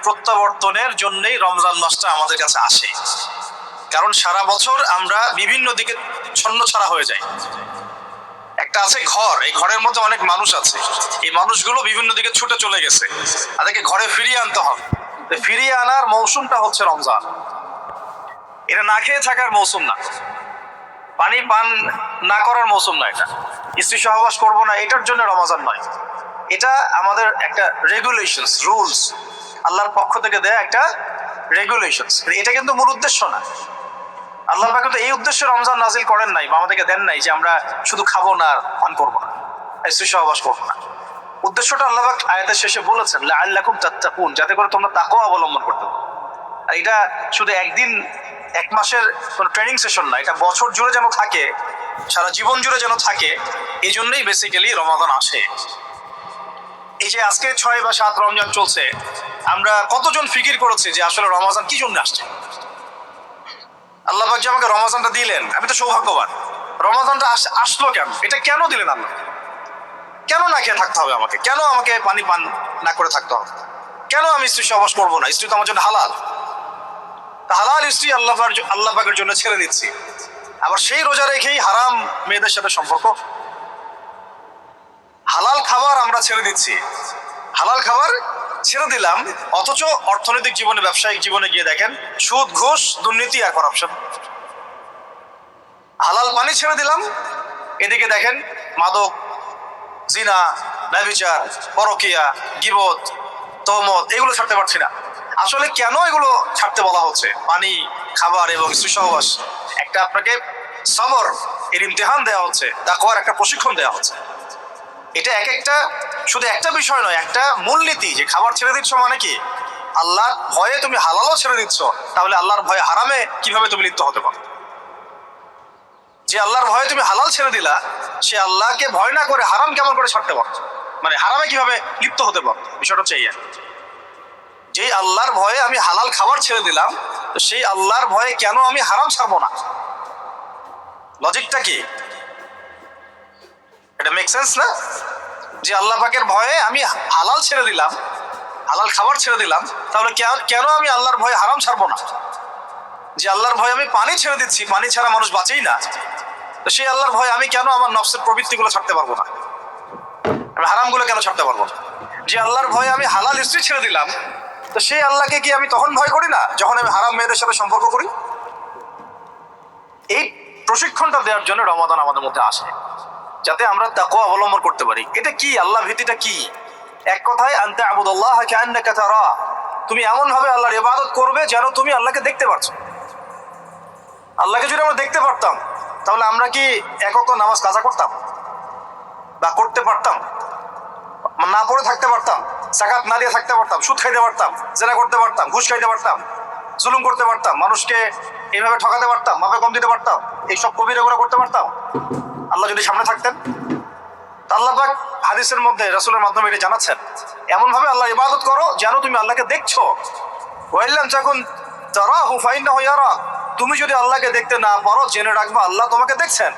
প্রত্যাবর্তনের জন্যই রমজান মাসটা আমাদের কাছে আসে। কারণ সারা বছর আমরা বিভিন্ন দিকে ছন্নছাড়া হয়ে যাই। একটা আছে ঘর, এই ঘরের মধ্যে অনেক মানুষ আছে, এই মানুষগুলো বিভিন্ন দিকে ছুটে চলে গেছে, তাদেরকে ঘরে ফিরিয়ে আনতে হবে। ফিরিয়ে আনার মৌসুমটা হচ্ছে রমজান। এটা না খেয়ে থাকার মৌসুম না, পানি পান না করার মৌসুম না, এটা স্ত্রী সহবাস করবো না এটার জন্য রমজান নয়। এটা আমাদের একটা রেগুলেশনস, রুলস, আল্লাহর পক্ষ থেকে দেয়া একটা রেগুলেশনস। এটা কিন্তু মূল উদ্দেশ্য না। আল্লাহ পাক তো এই উদ্দেশ্যে রমজান নাজিল করেন নাই বা আমাদেরকে দেন নাই যে আমরা শুধু খাবো না, পান করবো না, স্ত্রী সহবাস করবো না। উদ্দেশ্যটা আল্লাহ পাক আয়াতের শেষে বলেছেন, লাআল্লাকুম তাত্তাকুন, যাতে করে তোমরা তাকওয়া অবলম্বন করতে পারো। আর এটা শুধু একদিন এক মাসের কোনো ট্রেনিং সেশন না, এটা বছর জুড়ে যেন থাকে, সারা জীবন জুড়ে যেন থাকে। এই জন্যই বেসিক্যালি রমাদান আসে। এই যে আজকে 6 বা 7 রমজান চলছে, আমরা কতজন ফিকির করেছি যে আসলে রমাদান কি জন্য আসছে? আল্লাহ পাক যে আমাকে রমাদানটা দিলেন, আমি তো সৌভাগ্যবান। রমাদানটা আসলো কেন? এটা কেন দিলেন আল্লাহ? কেন না খেয়ে থাকতে হবে আমাকে? কেন আমাকে পানি পান না করে থাকতে হবে? কেন আমি স্ত্রী সহবাস করবো না? স্ত্রী তো আমার জন্য হালাল। হালাল স্ত্রী আল্লাহ পাকের জন্য ছেড়ে দিচ্ছি, আবার সেই রোজা রেখেই হারাম মেয়েদের সাথে সম্পর্ক। হালাল খাবার আমরা ছেড়ে দিচ্ছি, হালাল খাবার ছেড়ে দিলাম, অথচ অর্থনৈতিক জীবনে, ব্যবসায়িক জীবনে গিয়ে দেখেন সুদ, ঘুষ, দুর্নীতি আর করাপশন। হালাল পানি ছেড়ে দিলাম, এদিকে দেখেন মাদক, জিনা, ব্যভিচার, পরকিয়া, গীবত, তহমত, এগুলো ছাড়তে পারছি না। আসলে কেন এগুলো ছাড়তে বলা হচ্ছে? পানি, খাবার এবং স্ত্রী সহবাস, একটা আপনাকে সবর এর ইমতিহান দেওয়া হচ্ছে, তাকওয়ার একটা প্রশিক্ষণ দেওয়া হচ্ছে। এটা এক একটা শুধু একটা বিষয় নয়, একটা মূলনীতি যে খাবার ছেড়ে দিচ্ছ মানে কি? আল্লাহর ভয়ে তুমি হালালও ছেড়ে দিচ্ছ, তাহলে আল্লাহর ভয়ে হারামে কিভাবে তুমি লিপ্ত হতে পারো? যে আল্লাহর ভয়ে তুমি হালাল ছেড়ে দিলা, সে আল্লাহকে ভয় না করে হারাম কেমন করে ছাড়তে পারো? মানে হারামে কিভাবে লিপ্ত হতে পারো? বিষয়টা হচ্ছে এই। যে আল্লাহর ভয়ে আমি হালাল খাবার ছেড়ে দিলাম, তো সেই আল্লাহর ভয়ে কেন আমি হারাম ছাড়বো না? লজিকটা কি? এটা মেক সেন্স না? যে আল্লাহ পাকের ভয়ে আমি হালাল ছেড়ে দিলাম, হালাল খাবার ছেড়ে দিলাম, তাহলে কেন আমি আল্লাহর ভয়ে হারাম ছাড়বো না? যে আল্লাহর ভয়ে আমি পানি ছেড়ে দিচ্ছি, পানি ছাড়া মানুষ বাঁচেই না, তো সেই আল্লাহর ভয়ে আমি কেন আমার নফসের প্রবৃত্তিগুলো ছাড়তে পারবো না? আমি হারামগুলো কেন ছাড়তে পারবো না? যে আল্লাহর ভয়ে আমি হালাল স্ত্রী ছেড়ে দিলাম, তো সেই আল্লাহকে কি আমি তখন ভয় করি না যখন আমি হারাম মেয়েদের সাথে সম্পর্ক করি? এই প্রশিক্ষণটা দেওয়ার জন্য রমাদান আমাদের মধ্যে আসে, যাতে আমরা তাকওয়া অবলম্বন করতে পারি। এটা কি? আল্লাহ ভীতিটা কি? এক কথায়, আনতা আবুদুল্লাহ কাআন্নাকা তারা, তুমি এমন ভাবে আল্লাহর ইবাদত করবে যেন তুমি আল্লাহকে দেখতে পারছো। আল্লাহকে যদি আমরা দেখতে পারতাম, তাহলে আমরা কি এক ওয়াক্ত নামাজ কাজা করতাম বা করতে পারতাম? না পড়ে থাকতে পারতাম, যাকাত না দিয়ে থাকতে পারতাম, সুদ খাইতে পারতাম, জেনা করতে পারতাম, ঘুষ খাইতে পারতাম, জুলুম করতে পারতাম, মানুষকে এইভাবে ঠকাতে পারতাম, মাপে কম দিতে পারতাম, এইসব কবিরা গুনাহ করতে পারতাম আল্লাহ যদি সামনে থাকতেন? আল্লাহ পাক হাদিসের মধ্যে রাসূলের মাধ্যমে এটা জানাচ্ছেন, এমন ভাবে আল্লাহ ইবাদত করো যেন তুমি আল্লাহকে দেখছো। ওয়াইল্লাম তাকুন তারাহু ফাইন্নাহু ইয়ারাক, তুমি যদি আল্লাহকে দেখতে না পারো, জেনে রাখবা আল্লাহ তোমাকে দেখছেন।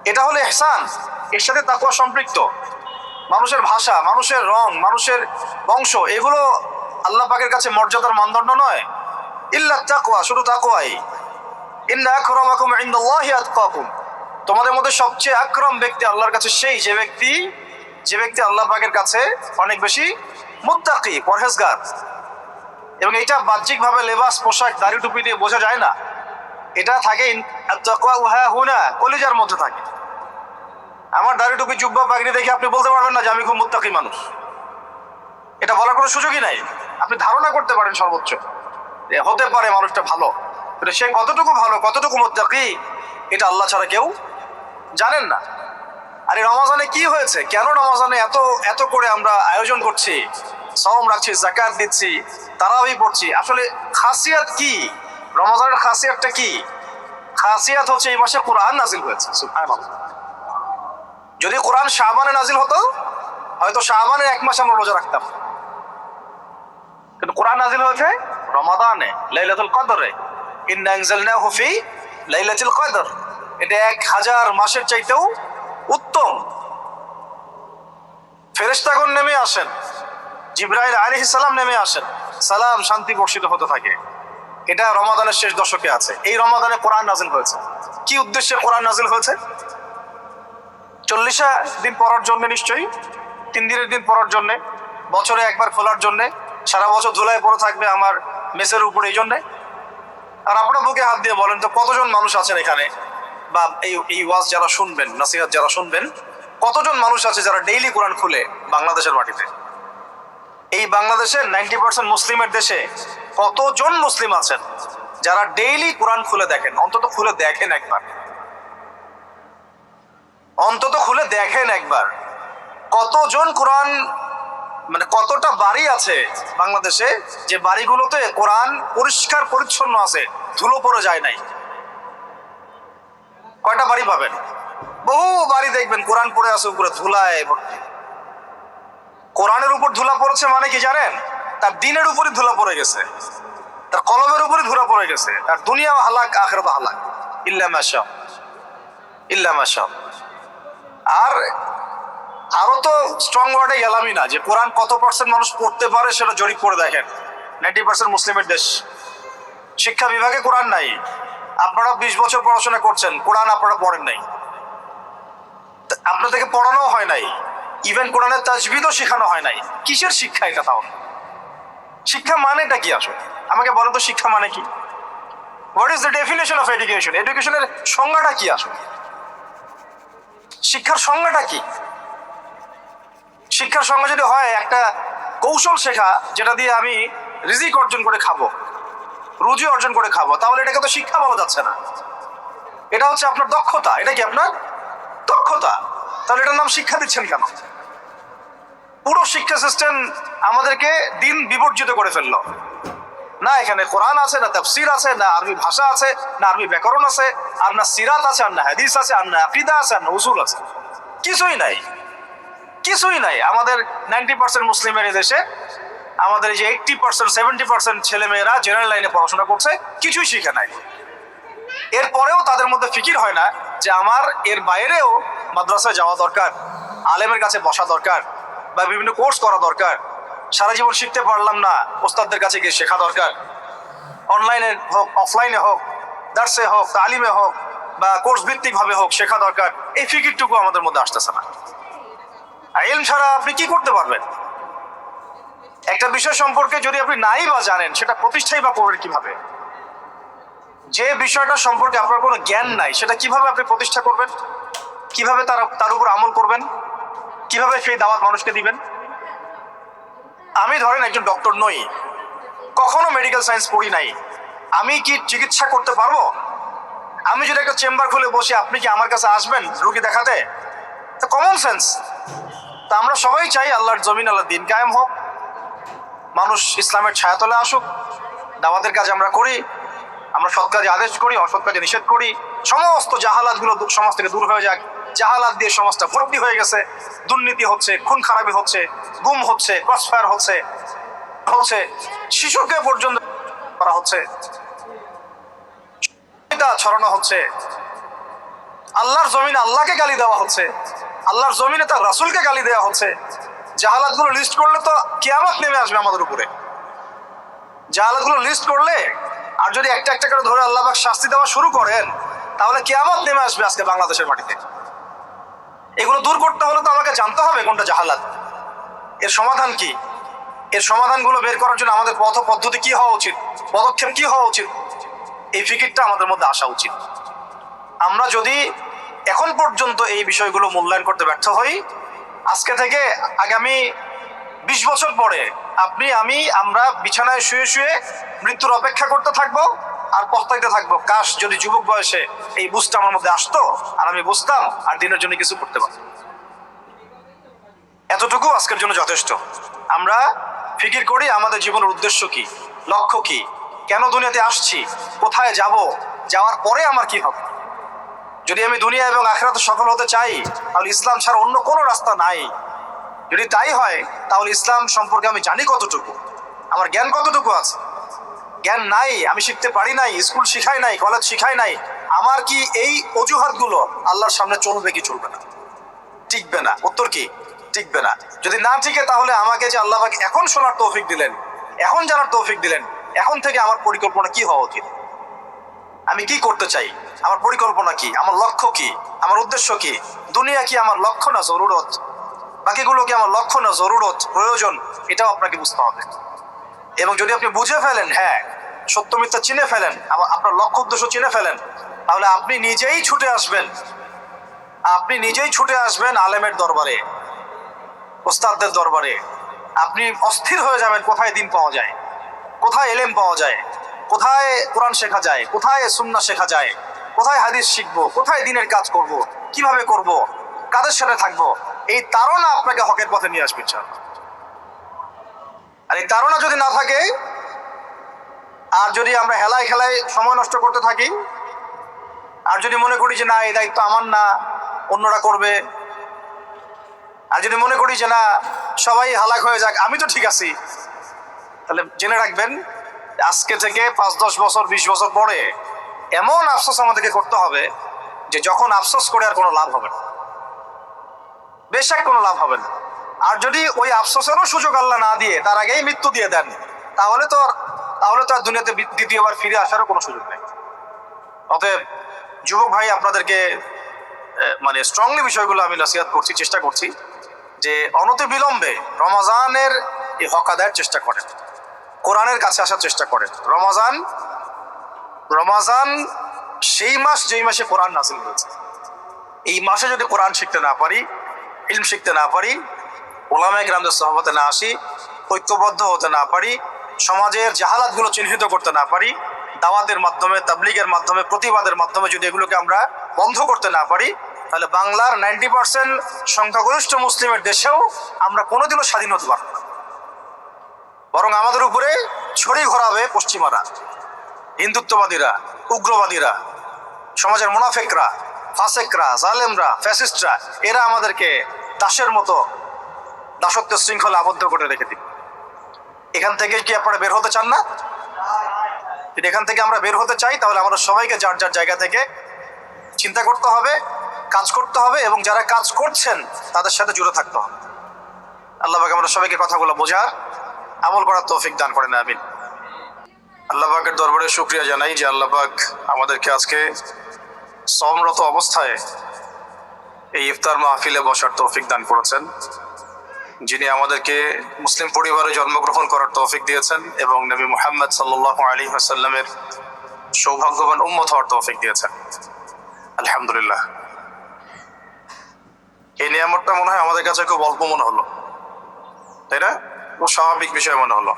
এটা হলো ইহসান, এর সাথে তাকওয়া সম্পৃক্ত। মানুষের ভাষা, মানুষের রং, মানুষের বংশ, এগুলো আল্লাহ পাকের কাছে মর্যাদার মানদণ্ড নয়। ইল্লা তাকওয়া, শুধু তাকওয়াই। ইন্না আকরামাকুম ইনদাল্লাহি আতকাকুম, তোমাদের মধ্যে সবচেয়ে আকরাম ব্যক্তি আল্লাহর কাছে সেই যে ব্যক্তি আল্লাহ পাকের কাছে অনেক বেশি মুত্তাকি, পরহেজগার। এবং এটা বাহ্যিকভাবে লেবাস, পোশাক, দাড়ি টুপি দিয়ে বোঝা যায় না। এটা থাকে আত-তাকওয়া হা হুনা, কলিজার মধ্যে থাকে। আমার দাড়ি টুপি, জুব্বা, পাগড়ি দেখে আপনি বলতে পারবেন না যে আমি খুব মুত্তাকি মানুষ। এটা বলার কোনো সুযোগই নাই। আপনি ধারণা করতে পারেন সর্বোচ্চ হতে পারে মানুষটা ভালো, কিন্তু সে কতটুকু ভালো, কতটুকু মুত্তাকি, এটা আল্লাহ ছাড়া কেউ জানেন না। আর এই রমাজানে কি হয়েছে? কেন রমাজানে এত এত করে আমরা আয়োজন করছি, সাওম রাখছি, যাকাত দিচ্ছি, তারাবি পড়ছি? আসলে খাসিয়াত কি? রমাজানের খাসিয়াতটা কি? খাসিয়াত হচ্ছে এই মাসে কোরআন নাজিল হয়েছে। সুবহানাল্লাহ। যদি কোরআন শাবানে নাজিল হতো, হয়তো শাবানের 1 মাস আমরা রোজা রাখতাম, কিন্তু কোরআন নাজিল হয়েছে রমাদানে, লাইলাতুল কদরে। ইন্না আনজালনাহু ফি লাইলাতুল কদর, এটা 1000 মাসের চাইতেও উত্তম। ফেরেশতাগণ নেমে আসেন, জিবরাইল আলাইহিস সালাম নেমে আসেন, সালাম শান্তি বর্ষিত হতে থাকে। এটা রমাদানের শেষ দশকে আছে। এই রমাদানে কোরআন নাজিল হয়েছে। কি উদ্দেশ্যে কোরআন নাজিল হয়েছে? 40 দিন পড়ার জন্য, নিশ্চয়ই 3 দিনের দিন পড়ার জন্য, বছরে একবার খোলার জন্য, সারা বছর ধুলায় পড়ে থাকবে আমার মেসের উপরে, এই জন্যে। আর আপনারা বুকে হাত দিয়ে বলেন তো কতজন মানুষ আছেন এখানে, বা এই ওয়াজ যারা শুনবেন, নসিহত যারা শুনবেন, কতজন মানুষ আছে যারা ডেইলি কোরআন খুলে বাংলাদেশের মাটিতে? এই বাংলাদেশের 90% মুসলিমের দেশে কতজন মুসলিম আছেন যারা ডেইলি কোরআন খুলে দেখেন? অন্তত খুলে দেখেন একবার, অন্তত খুলে দেখেন একবার। কতজন কোরআন, মানে কতটা বাড়ি আছে বাংলাদেশে যে বাড়িগুলোতে কোরআন পরিষ্কার পরিচ্ছন্ন আছে, ধুলো পড়ে যায় নাই? কয়টা বাড়ি পাবেন? বহু বাড়ি দেখবেন কোরআন পড়ে আছে উপরে ধুলায় ভর্তি। কোরআনের উপর ধুলা পড়েছে মানে কি জানেন? তার দিনের উপরে ধুলা পড়ে গেছে, তার কলমের উপরে ধুলা পড়ে গেছে, তার দুনিয়া হালাক, আখিরাত হালাক, ইল্লা মাশা ইল্লা মাশা। আর আরো তো স্ট্রং ওয়ার্ডে গেলামই না, যে কোরআন কত পার্সেন্ট মানুষ পড়তে পারে সেটা জরিপ করে দেখেন। 90% মুসলিমের দেশ, শিক্ষা বিভাগে কোরআন নাই। আপনারা 20 বছর পড়াশোনা করছেন, কোরআন আপনারা পড়েন নাই, আপনাদেরকে পড়ানো হয় নাই, ইভেন কোরআনের তাজবিদও শেখানো হয় নাই। কিসের শিক্ষা এটা? তাহলে শিক্ষা মানেটা কি আসলে? আমাকে বলেন তো, শিক্ষা মানে কি? What is the definition of education? এডুকেশনের সংজ্ঞাটা কি আসলে? শিক্ষার সংজ্ঞাটা কি? শিক্ষার সংজ্ঞা যদি হয় একটা কৌশল শেখা, যেটা দিয়ে আমি রিজিক অর্জন করে খাবো, রুজি অর্জন করে খাবো, তাহলে এটাকে তো শিক্ষা বলা যাচ্ছে না। এটা হচ্ছে আপনার দক্ষতা। এটা কি আপনার দক্ষতা? তাহলে এটার নাম শিক্ষা দিচ্ছেন কেন? পুরো শিক্ষা সিস্টেম আমাদেরকে দিন বিবর্জিত করে ফেললো। না এখানে কোরআন আছে, না তাফসীর আছে, না আরবি ভাষা আছে, না আরবি ব্যাকরণ আছে, আর না সিরাত আছে, আর না হাদিস আছে, আর না আকীদা আছে, আর না উসুল আছে। কিছুই নাই, কিছুই নাই। আমাদের 90% মুসলিমের এই দেশে, আমাদের এই যে 80% 70% ছেলে মেয়েরা জেনারেল লাইনে পড়াশোনা করছে, কিছুই শিখে নাই। এরপরেও তাদের মধ্যে ফিকির হয় না যে আমার এর বাইরেও মাদ্রাসায় যাওয়া দরকার, আলেমের কাছে বসা দরকার, বা বিভিন্ন কোর্স করা দরকার। সারা জীবন শিখতে পারলাম না, ওস্তাদদের কাছে গিয়ে শেখা দরকার। অনলাইনে হোক, অফলাইনে হোক, দার্সে হোক, তালিমে হোক, বা কোর্স ভিত্তিক ভাবে হোক, শেখা দরকার। এই ফিকিরটুকু আমাদের মধ্যে আসতেছে না। আর ইলম ছাড়া আপনি কি করতে পারবেন? একটা বিষয় সম্পর্কে যদি আপনি নাই বা জানেন, সেটা প্রতিষ্ঠাই বা করবেন কিভাবে? যে বিষয়টা সম্পর্কে আপনার কোনো জ্ঞান নাই, সেটা কিভাবে আপনি প্রতিষ্ঠা করবেন? কিভাবে তার উপর আমল করবেন? কিভাবে সেই দাওয়াত মানুষকে দিবেন? আমি ধরেন একজন ডক্টর নই, কখনো মেডিকেল সায়েন্স পড়ি নাই, আমি কি চিকিৎসা করতে পারবো? আমি যদি একটা চেম্বার খুলে বসি, আপনি কি আমার কাছে আসবেন রোগী দেখাতে? তো কমন সেন্স। তা আমরা সবাই চাই আল্লাহর জমিন, আল্লাহর দিন কায়েম হোক, মানুষ ইসলামের ছায়াতলে আসুক, দাওয়াতের কাজ আমরা করি, আমরা সৎ কাজে আদেশ করি, অসৎ কাজে নিষেধ করি, সমস্ত জাহালাতগুলো সমাজ থেকে দূর হয়ে যাক। জাহালাত দিয়ে সমাজটা ভর্তি হয়ে গেছে, দুর্নীতি হচ্ছে, খুন খারাপি হচ্ছে, গুম হচ্ছে, ক্রসফায়ার হচ্ছে, শিশুকে পর্যন্ত করা হচ্ছে, ছড়ানো হচ্ছে, আল্লাহর জমিনে আল্লাহকে গালি দেওয়া হচ্ছে, আল্লাহর জমিনে তার রাসূলকে গালি দেওয়া হচ্ছে। জাহালাতগুলো লিস্ট করলে তো কিয়ামত নেমে আসবে আমাদের উপরে। জাহালাতগুলো লিস্ট করলে, আর যদি একটা একটা করে ধরে আল্লাহ পাক শাস্তি দেওয়া শুরু করেন, তাহলে কিয়ামত নেমে আসবে আজকে বাংলাদেশের মাটিতে। এগুলো দূর করতে হলে তো আমাকে জানতে হবে কোনটা জাহালাত, এর সমাধান কি। এর সমাধানগুলো বের করার জন্য আমাদের পথ পদ্ধতি কি হওয়া উচিত, পদক্ষেপ কি হওয়া উচিত, এই ফিকিরটা আমাদের মধ্যে আসা উচিত। আমরা যদি এখন পর্যন্ত এই বিষয়গুলো মূল্যায়ন করতে ব্যর্থ হই, আজকে থেকে আগামী 20 বছর পরে আপনি, আমরা বিছানায় শুয়ে শুয়ে মৃত্যুর অপেক্ষা করতে থাকবো আর পস্তাইতে থাকবো, কাশ যদি যুবক বয়সে এই বুঝটা আমার মধ্যে আসতো, আর আমি বুঝতাম আর দিনের জন্য কিছু করতে পারতাম। এতটুকু আজকের জন্য যথেষ্ট। আমরা ফিকির করি আমাদের জীবনের উদ্দেশ্য কি, লক্ষ্য কি, কেন দুনিয়াতে আসছি, কোথায় যাব, যাওয়ার পরে আমার কি হবে। যদি আমি দুনিয়া এবং আখিরাতে সফল হতে চাই, তাহলে ইসলাম ছাড়া অন্য কোনো রাস্তা নাই। যদি তাই হয়, তাহলে ইসলাম সম্পর্কে আমি জানি কতটুকু, আমার জ্ঞান কতটুকু আছে। জ্ঞান নাই, আমি শিখতে পারি নাই, স্কুল শিখাই নাই, কলেজ শিখাই নাই, আমার কি এই অজুহাতগুলো আল্লাহর সামনে চলবে কি চলবে না? টিকবে না। উত্তর কি? টিকবে না। যদি না টিকে তাহলে আমাকে যে আল্লাহ পাক এখন শোনার তৌফিক দিলেন, এখন জানার তৌফিক দিলেন, এখন থেকে আমার পরিকল্পনা কি হওয়া উচিত, আমি কি করতে চাই, আমার পরিকল্পনা কি, আমার লক্ষ্য কি, আমার উদ্দেশ্য কি, দুনিয়া কি আমার লক্ষ্য না জরুরত, বাকিগুলো কি আমার লক্ষ্য না জরুরত প্রয়োজন, এটাও আপনাকে বুঝতে হবে। এবং যদি আপনি বুঝে ফেলেন, হ্যাঁ সত্য মিথ্যা চিনে ফেলেন, আবার আপনার লক্ষ্য উদ্দেশ্য চিনে ফেলেন, তাহলে আপনি নিজেই ছুটে আসবেন, আপনি নিজেই ছুটে আসবেন আলেমের দরবারে, ওস্তাদদের দরবারে। আপনি অস্থির হয়ে যাবেন কোথায় দিন পাওয়া যায়, কোথায় এলেম পাওয়া যায়, কোথায় কোরআন শেখা যায়, কোথায় সুন্নাহ শেখা যায়, কোথায় হাদিস শিখবো, কোথায় দিনের কাজ করব, কিভাবে করব, কাদের সাথে থাকবো। এই তাড়না আপনাকে হকের পথে নিয়ে আসবে ইনশাআল্লাহ। আর এই তাড়না যদি না থাকে, আর যদি আমরা হেলায় খেলায় সময় নষ্ট করতে থাকি, আর যদি মনে করি যে না এই দায়িত্ব আমার না, অন্যরা করবে, আর যদি মনে করি যে না সবাই হালাক হয়ে যাক, আমি তো ঠিক আছি, তাহলে জেনে রাখবেন আজকে থেকে 5-10 বছর 20 বছর পরে এমন আফসোস আমাদেরকে করতে হবে যে যখন আফসোস করে আর কোনো লাভ হবে না, বেশক কোনো লাভ হবে না। আর যদি ওই আফসোসেরও সুযোগ আল্লাহ না দিয়ে তার আগেই মৃত্যু দিয়ে দেন, তাহলে তো আর দুনিয়াতে দ্বিতীয়বার ফিরে আসারও কোনো সুযোগ নেই। অতএব যুবক ভাই, আপনাদেরকে মানে স্ট্রংলি বিষয়গুলো আমি নসিহত করছি, চেষ্টা করছি যে অনতি বিলম্বে রমজানের এই হক আদায়ের চেষ্টা করেন, কোরআনের কাছে আসার চেষ্টা করেন। রমাজান সেই মাস যেই মাসে কোরআন নাযিল হয়েছে। এই মাসে যদি কোরআন শিখতে না পারি, ইলম শিখতে না পারি, উলামায়ে কেরামদের সোহবতে না আসি, ঐক্যবদ্ধ হতে না পারি, সমাজের জাহালাতগুলো চিহ্নিত করতে না পারি, দাওয়াতের মাধ্যমে, তাবলীগের মাধ্যমে, প্রতিবাদের মাধ্যমে যদি এগুলোকে আমরা বন্ধ করতে না পারি, তাহলে বাংলার 90% সংখ্যাগরিষ্ঠ মুসলিমের দেশেও আমরা কোনোদিনও স্বাধীন হতে পারব না। বরং আমাদের উপরে ছড়ি ঘোরাবে পশ্চিমারা, হিন্দুত্ববাদীরা, উগ্রবাদীরা, সমাজের মুনাফিকরা, ফাসেকরা, জালেমরা, ফ্যাসিস্টরা। এরা আমাদেরকে দাসের মতো দাসত্ব শৃঙ্খলা আবদ্ধ করে রেখে দিবে। এখান থেকে কি আপনারা বের হতে চান না? যদি এখান থেকে আমরা বের হতে চাই, তাহলে আমরা সবাইকে যার যার জায়গা থেকে চিন্তা করতে হবে, কাজ করতে হবে, এবং যারা কাজ করছেন তাদের সাথে জুড়ে থাকতে হবে। আল্লাহ পাক আমরা সবাইকে কথাগুলো বোঝার, আমল করার তৌফিক দান করেন, আমিন। আল্লাহ পাকের দরবারে শুকরিয়া জানাই যে আল্লাহ পাক আমাদেরকে আজকে সমরত অবস্থায় এই ইফতার মাহফিলে বসার তৌফিক দান করেছেন, যিনি আমাদেরকে মুসলিম পরিবারে জন্মগ্রহণ করার তৌফিক দিয়েছেন এবং নবী মুহাম্মদ সাল্লাল্লাহু আলাইহি ওয়াসাল্লামের সৌভাগ্যবান উম্মত হওয়ার তৌফিক দিয়েছেন। আলহামদুলিল্লাহ। এই নিয়ামতটা মনে হয় আমাদের কাছে খুব অল্প মনে হলো, তাই না? খুব স্বাভাবিক বিষয় মনে হলো,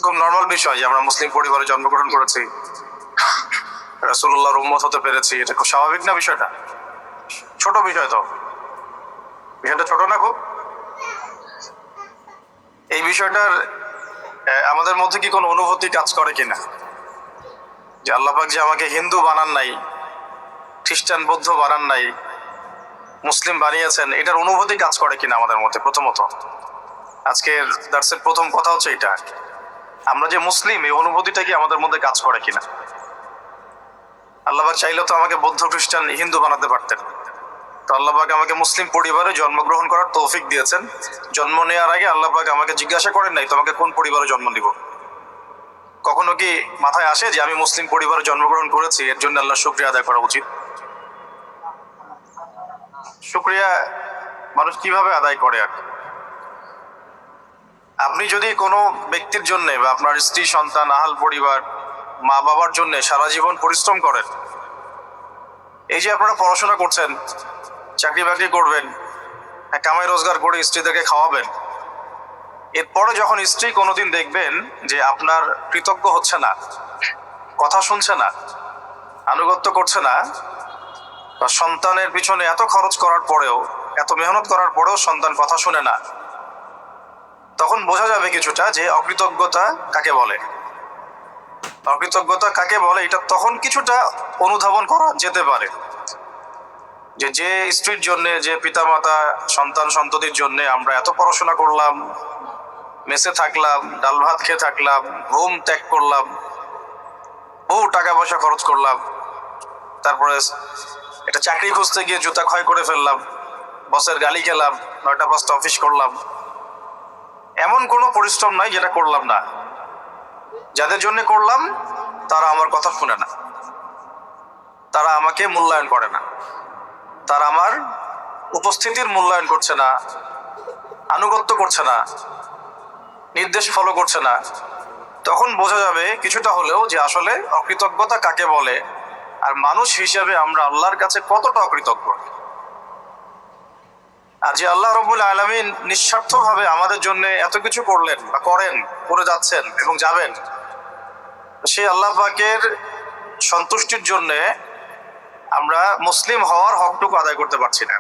খুব নর্মাল বিষয় যে আমরা মুসলিম পরিবারে জন্মগ্রহণ করেছি, রাসূলুল্লাহর উম্মত হতে পেরেছি। এটা খুব স্বাভাবিক না? বিষয়টা ছোট বিষয় তো, বিষয়টা ছোট না খুব? এই বিষয়টার আমাদের মধ্যে কি কোনো অনুভূতি কাজ করে কিনা যে আল্লাহ পাক যে আমাকে হিন্দু বানান নাই, খ্রিস্টান বৌদ্ধ বানান নাই, মুসলিম বানিয়েছেন, এটার অনুভূতি কাজ করে কিনা আমাদের মধ্যে? প্রথমত আজকের দার্সের প্রথম কথা হচ্ছে এটা, আমরা যে মুসলিম এই অনুভূতিটা কি আমাদের মধ্যে কাজ করে কিনা? আল্লাহ পাক চাইলে তো আমাকে বৌদ্ধ খ্রিস্টান হিন্দু বানাতে পারতেন, তো আল্লাহ পাক আমাকে মুসলিম পরিবারে জন্মগ্রহণ করার তৌফিক দিয়েছেন। জন্ম নেওয়ার আগে আল্লাহ পাক আমাকে জিজ্ঞাসা করেন নাই তোমাকে কোন পরিবারে জন্ম দিব। কখনো কি মাথায় আসে যে আমি মুসলিম পরিবারে জন্মগ্রহণ করেছি, এর জন্য আল্লাহ শুকরিয়া আদায় করা উচিত? শুকরিয়া মানুষ কিভাবে আদায় করে? আর আপনি যদি কোনো ব্যক্তির জন্য বা আপনার স্ত্রী, সন্তান, আহাল পরিবার, মা বাবার জন্য সারা জীবন পরিশ্রম করেন, এই যে আপনারা পড়াশোনা করছেন, চাকরি বাকরি করবেন, কামাই রোজগার করে স্ত্রীদেরকে খাওয়াবেন, এরপরে যখন স্ত্রী কোনোদিন দেখবেন যে আপনার কৃতজ্ঞ হচ্ছে না, কথা শুনছে না, আনুগত্য করছে না, বা সন্তানের পিছনে এত খরচ করার পরেও, এত মেহনত করার পরেও সন্তান কথা শুনে না, তখন বোঝা যাবে কিছুটা যে অকৃতজ্ঞতা কাকে বলে। অকৃতজ্ঞতা কাকে বলে এটা তখন কিছুটা অনুধাবন করা যেতে পারে। যে স্ত্রীর জন্য, যে পিতামাতা সন্তান সন্ততির জন্য আমরা এত পড়াশোনা করলাম, মেসে থাকলাম, ডাল ভাত খেয়ে থাকলাম, ঘুম ত্যাগ করলাম, বহু টাকা পয়সা খরচ করলাম, তারপরে একটা চাকরি খুঁজতে গিয়ে জুতা ক্ষয় করে ফেললাম, বসের গালি খেলাম, 9টা-5টা অফিস করলাম, এমন কোনো পরিশ্রম নাই যেটা করলাম না। যাদের জন্য করলাম তারা আমার কথা শুনে না, তারা আমাকে মূল্যায়ন করে না, তারা আমার উপস্থিতির মূল্যায়ন করছে না, আনুগত্য করছে না, নির্দেশ ফলো করছে না। তখন বোঝা যাবে কিছুটা হলেও যে আসলে অকৃতজ্ঞতা কাকে বলে, আর মানুষ হিসেবে আমরা আল্লাহর কাছে কতটা অকৃতজ্ঞ। আর যে আল্লাহ রাব্বুল আলামিন নিঃস্বার্থভাবে আমাদের জন্য এত কিছু করলেন বা করেন, করে যাচ্ছেন এবং যাবেন, সেই আল্লাহ পাকের সন্তুষ্টির জন্য আমরা মুসলিম হওয়ার হকটুকু আদায় করতে পারছি না।